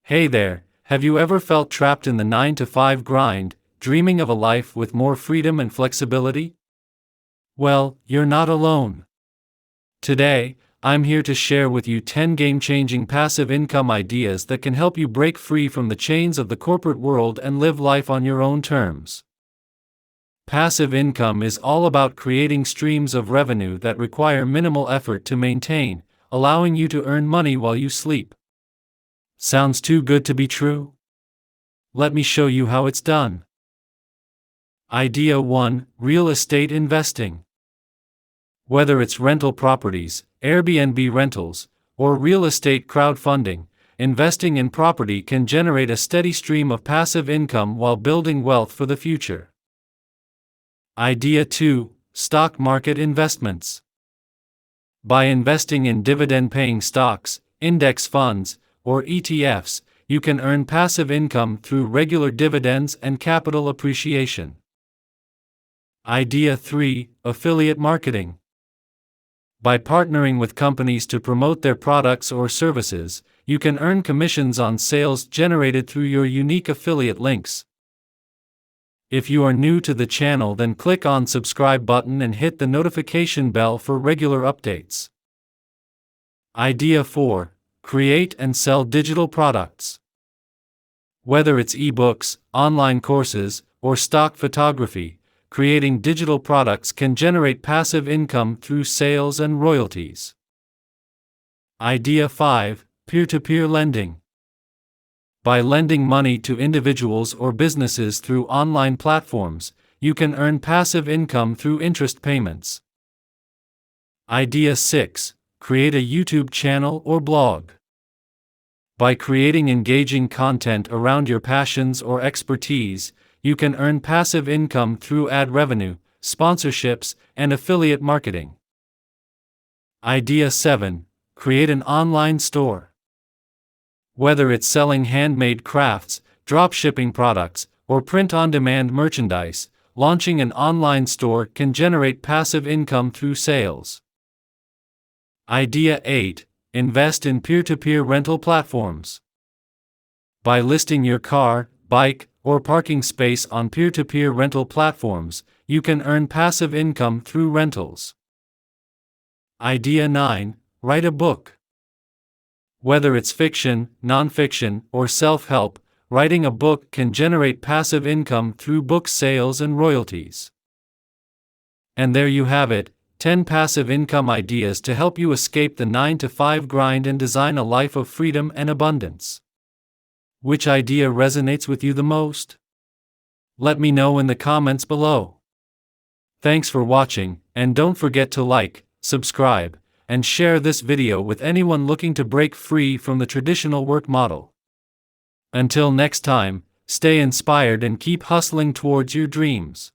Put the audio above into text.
Hey there, have you ever felt trapped in the 9 to 5 grind, dreaming of a life with more freedom and flexibility? Well, you're not alone. Today, I'm here to share with you 10 game-changing passive income ideas that can help you break free from the chains of the corporate world and live life on your own terms. Passive income is all about creating streams of revenue that require minimal effort to maintain, allowing you to earn money while you sleep. Sounds too good to be true? Let me show you how it's done. Idea 1: Real estate investing. Whether it's rental properties, Airbnb rentals, or real estate crowdfunding, investing in property can generate a steady stream of passive income while building wealth for the future. Idea 2: Stock market investments. By investing in dividend-paying stocks, index funds, or ETFs, you can earn passive income through regular dividends and capital appreciation. Idea 3: Affiliate marketing. By partnering with companies to promote their products or services, you can earn commissions on sales generated through your unique affiliate links. If you are new to the channel, then click on subscribe button and hit the notification bell for regular updates. Idea 4: Create and sell digital products. Whether it's ebooks, online courses, or stock photography, creating digital products can generate passive income through sales and royalties. Idea 5: Peer-to-peer lending. By lending money to individuals or businesses through online platforms, you can earn passive income through interest payments. Idea 6: Create a YouTube channel or blog. By creating engaging content around your passions or expertise, you can earn passive income through ad revenue, sponsorships, and affiliate marketing. Idea 7: Create an online store. Whether it's selling handmade crafts, dropshipping products, or print-on-demand merchandise, launching an online store can generate passive income through sales. Idea 8: Invest in peer-to-peer rental platforms. By listing your car, bike, or parking space on peer-to-peer rental platforms, you can earn passive income through rentals. Idea 9: Write a book. Whether it's fiction, nonfiction, or self-help, writing a book can generate passive income through book sales and royalties. And there you have it, 10 passive income ideas to help you escape the 9 to 5 grind and design a life of freedom and abundance. Which idea resonates with you the most? Let me know in the comments below. Thanks for watching, and don't forget to like, subscribe, and share this video with anyone looking to break free from the traditional work model. Until next time, stay inspired and keep hustling towards your dreams.